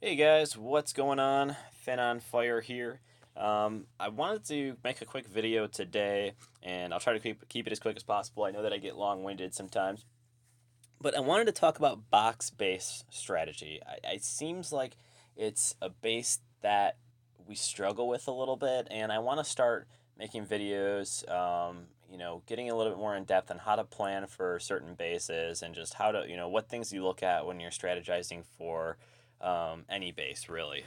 Hey guys, what's going on? Finn on Fire here. I wanted to make a quick video today, and I'll try to keep it as quick as possible. I know that I get long-winded sometimes, but I wanted to talk about box base strategy. It seems like it's a base that we struggle with a little bit, and I want to start making videos, getting a little bit more in depth on how to plan for certain bases and just how to, what things you look at when you're strategizing for any base, really.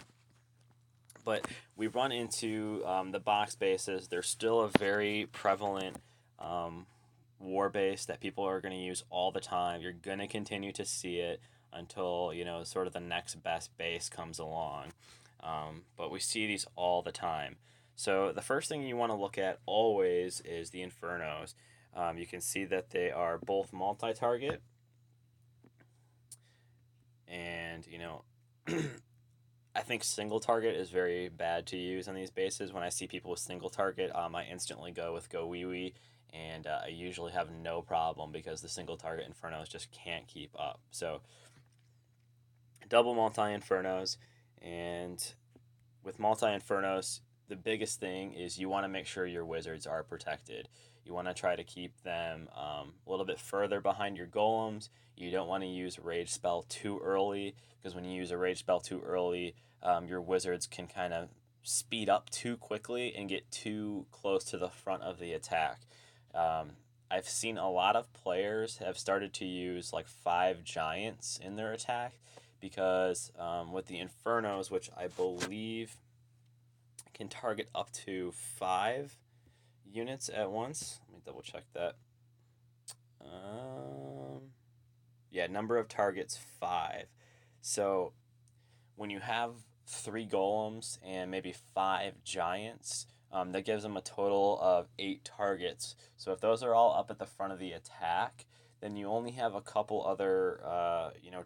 But we run into the box bases. They're still a very prevalent um, war base that people are going to use all the time. You're going to continue to see it until sort of the next best base comes along. But we see these all the time. So the first thing you want to look at always is the Infernos. You can see that they are both multi-target, and I think single target is very bad to use on these bases. When I see people with single target, I instantly go with Go Wee Wee, and I usually have no problem because the single target Infernos just can't keep up. So double multi Infernos, and with multi Infernos, the biggest thing is you want to make sure your wizards are protected. You want to try to keep them a little bit further behind your golems. You don't want to use a rage spell too early, because when you use a rage spell too early, your wizards can kind of speed up too quickly and get too close to the front of the attack. Um, I've seen a lot of players have started to use like five giants in their attack because with the Infernos, which I believe can target up to five units at once. Let me double check that. Um, yeah, number of targets five. So when you have three golems and maybe five giants, that gives them a total of eight targets. So if those are all up at the front of the attack, then you only have a couple other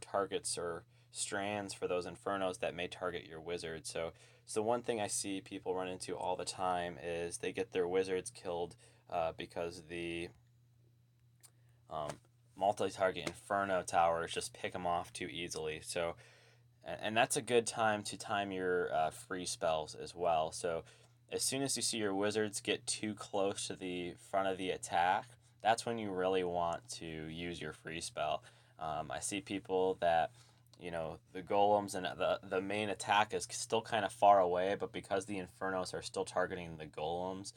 targets or strands for those infernos that may target your wizard. So one thing I see people run into all the time is they get their wizards killed because the um, multi-target inferno towers just pick them off too easily. So and that's a good time to time your free spells as well. So as soon as you see your wizards get too close to the front of the attack, that's when you really want to use your free spell. I see people that the golems and the main attack is still kind of far away, but because the infernos are still targeting the golems,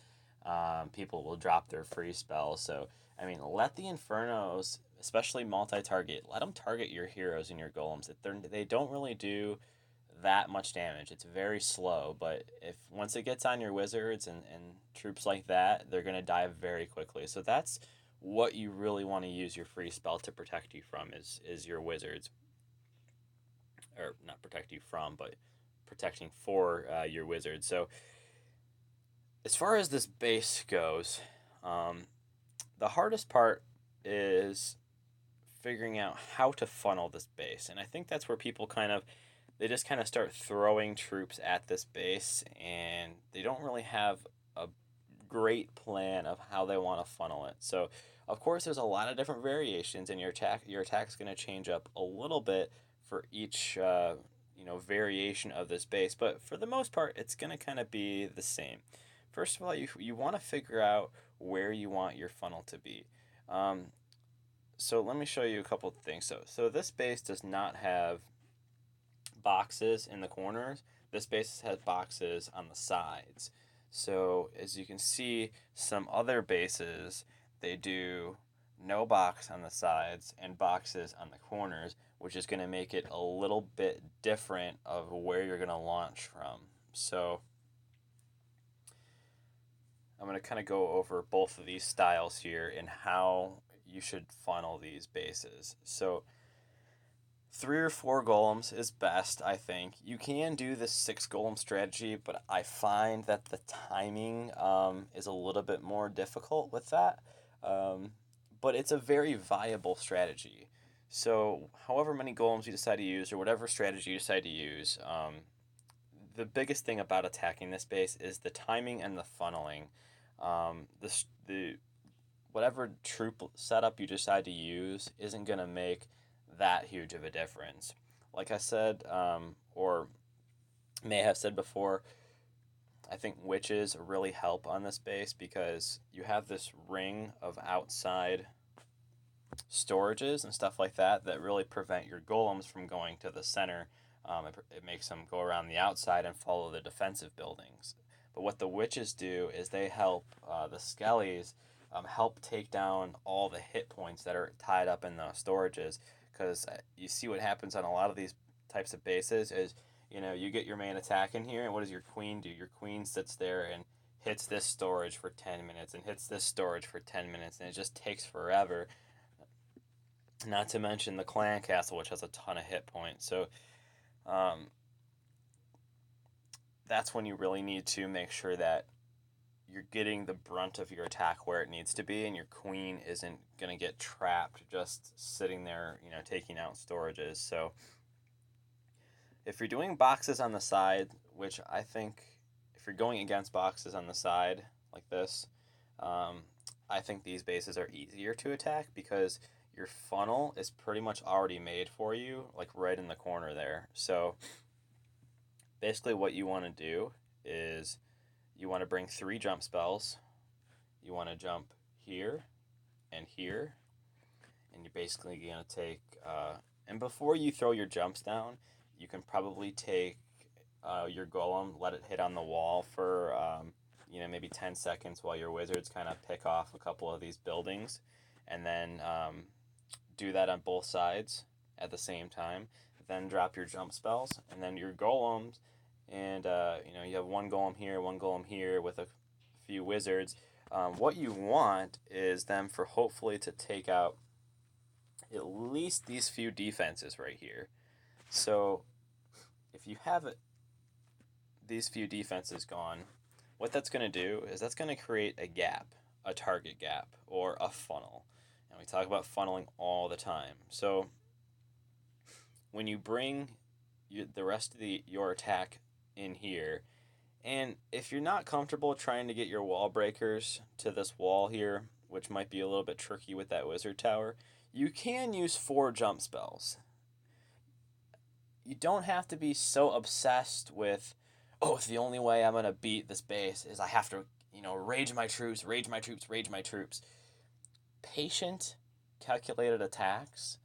people will drop their free spells. So I mean, let the infernos, especially multi-target, let them target your heroes and your golems. They don't really do that much damage. It's very slow, but if once it gets on your wizards and troops like that, they're gonna die very quickly. So that's what you really want to use your free spell to protect you from is your wizards, or not protect you from, but protecting for your wizards. So as far as this base goes, um, the hardest part is figuring out how to funnel this base. And I think that's where people they just kind of start throwing troops at this base, and they don't really have a great plan of how they want to funnel it. So of course there's a lot of different variations, and your attack's going to change up a little bit for each variation of this base, but for the most part it's going to kind of be the same. First of all, you want to figure out where you want your funnel to be. um, so let me show you a couple of things. So this base does not have boxes in the corners. This base has boxes on the sides. So as you can see, some other bases, they do no box on the sides and boxes on the corners, which is going to make it a little bit different of where you're going to launch from. So I'm going to kind of go over both of these styles here and how you should funnel these bases. So three or four golems is best, I think. You can do the six golem strategy, but I find that the timing is a little bit more difficult with that. Um, but it's a very viable strategy. So, however many golems you decide to use, or whatever strategy you decide to use, the biggest thing about attacking this base is the timing and the funneling. The whatever troop setup you decide to use isn't going to make that huge of a difference. like I said, or may have said before, I think witches really help on this base because you have this ring of outside storages and stuff like that that really prevent your golems from going to the center. It makes them go around the outside and follow the defensive buildings. But what the witches do is they help the skellies help take down all the hit points that are tied up in those storages. Because you see what happens on a lot of these types of bases is, you get your main attack in here, and what does your queen do? Your queen sits there and hits this storage for 10 minutes and hits this storage for 10 minutes, and it just takes forever. Not to mention the clan castle, which has a ton of hit points. So um, that's when you really need to make sure that you're getting the brunt of your attack where it needs to be, and your queen isn't going to get trapped just sitting there, taking out storages. So if you're doing boxes on the side, which I think if you're going against boxes on the side like this, um, I think these bases are easier to attack because your funnel is pretty much already made for you, like right in the corner there. So basically, what you want to do is you want to bring 3 jump spells. You want to jump here and here, and you're basically going to take. And before you throw your jumps down, you can probably take your golem, let it hit on the wall for maybe 10 seconds while your wizards kind of pick off a couple of these buildings, and then do that on both sides at the same time. Then drop your jump spells, and then your golems, and you have one golem here with a few wizards. What you want is them for hopefully to take out at least these few defenses right here. So if you have these few defenses gone, what that's going to do is that's going to create a gap, a target gap, or a funnel. And we talk about funneling all the time. So when you bring the rest of your attack in here, and if you're not comfortable trying to get your wall breakers to this wall here, which might be a little bit tricky with that wizard tower, you can use 4 jump spells. You don't have to be so obsessed with, oh, the only way I'm going to beat this base is I have to, rage my troops, rage my troops, rage my troops. Patient, calculated attacks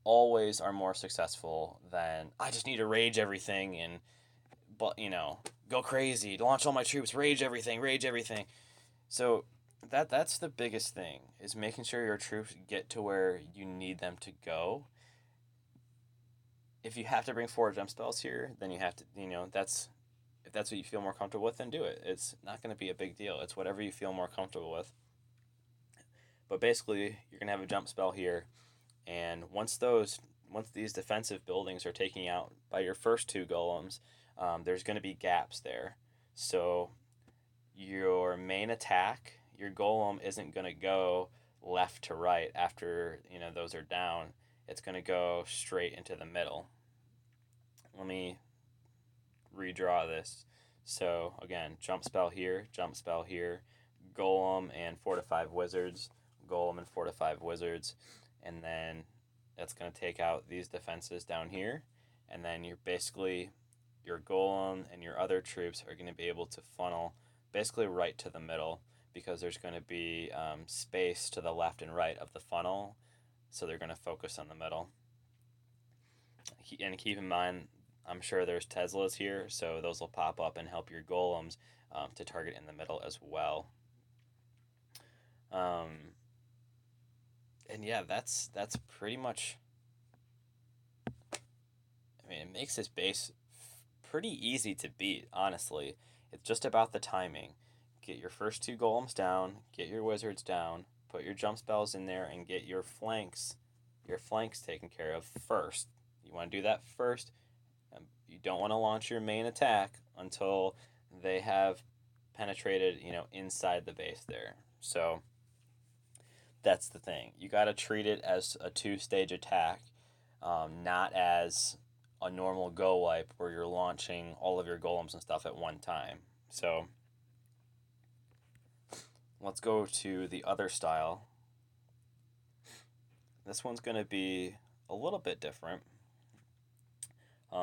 always are more successful than I just need to rage everything and, go crazy, launch all my troops, rage everything, rage everything. So that's the biggest thing, is making sure your troops get to where you need them to go. If you have to bring 4 jump spells here, then you have to, if that's what you feel more comfortable with, then do it. It's not going to be a big deal. It's whatever you feel more comfortable with. But basically, you're going to have a jump spell here, and once these defensive buildings are taken out by your first 2 golems, there's going to be gaps there. So your main attack, your golem isn't going to go left to right after those are down. It's going to go straight into the middle. Let me redraw this. So again, jump spell here, golem and 4 to 5 wizards, golem and 4 to 5 wizards, and then that's going to take out these defenses down here, and then your golem and your other troops are going to be able to funnel basically right to the middle, because there's going to be space to the left and right of the funnel, so they're going to focus on the middle. And keep in mind, I'm sure there's Teslas here, so those will pop up and help your golems to target in the middle as well. And yeah, that's pretty much. I mean, it makes this base pretty easy to beat, honestly. It's just about the timing. Get your first 2 golems down, get your wizards down, put your jump spells in there, and get your flanks taken care of first. You want to do that first. You don't want to launch your main attack until they have penetrated, inside the base there. So that's the thing. You got to treat it as a 2-stage attack, not as a normal go wipe where you're launching all of your golems and stuff at one time. So let's go to the other style. This one's going to be a little bit different.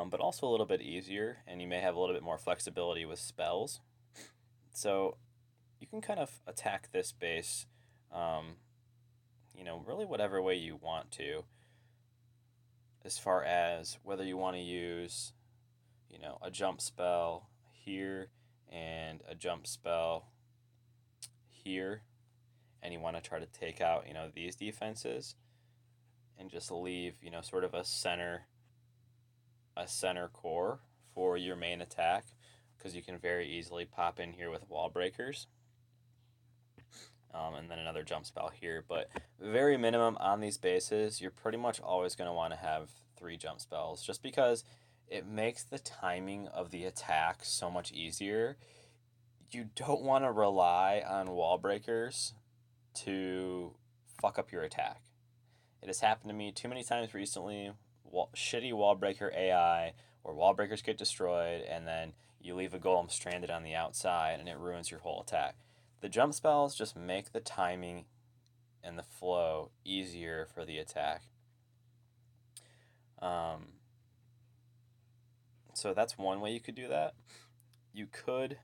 but also a little bit easier, and you may have a little bit more flexibility with spells. So you can kind of attack this base, um, really whatever way you want to, as far as whether you want to use, a jump spell here and a jump spell here, and you want to try to take out, these defenses and just leave, sort of a center core for your main attack, because you can very easily pop in here with wall breakers. And then another jump spell here. But very minimum on these bases, you're pretty much always going to want to have 3 jump spells, just because it makes the timing of the attack so much easier. You don't want to rely on wall breakers to fuck up your attack. It has happened to me too many times recently. Shitty wall breaker AI, or wall breakers get destroyed, and then you leave a golem stranded on the outside, and it ruins your whole attack. The jump spells just make the timing and the flow easier for the attack. So that's one way you could do that. You could,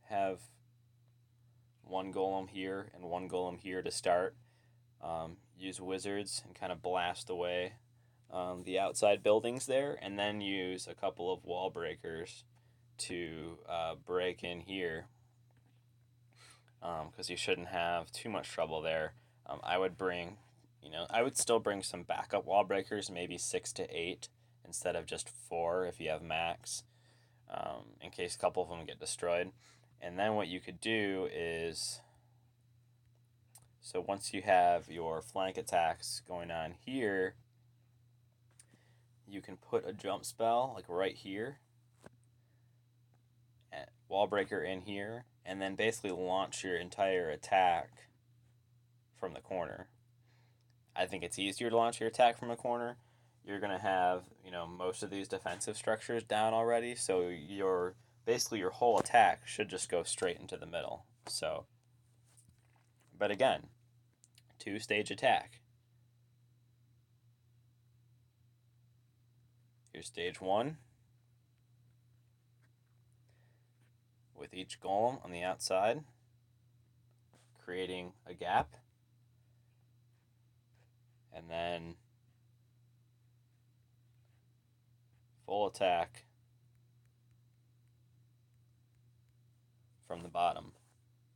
have one golem here and one golem here to start. Use wizards and kind of blast away the outside buildings there, and then use a couple of wall breakers to break in here, because you shouldn't have too much trouble there. I would still bring some backup wall breakers, maybe 6 to 8 instead of just 4 if you have max, in case a couple of them get destroyed. And then what you could do is, so once you have your flank attacks going on here, you can put a jump spell like right here, wall breaker in here, and then basically launch your entire attack from the corner. I think it's easier to launch your attack from a corner. You're going to have, most of these defensive structures down already, so your whole attack should just go straight into the middle. So, but again, 2-stage attack. Here's stage 1, with each golem on the outside, creating a gap, and then full attack from the bottom.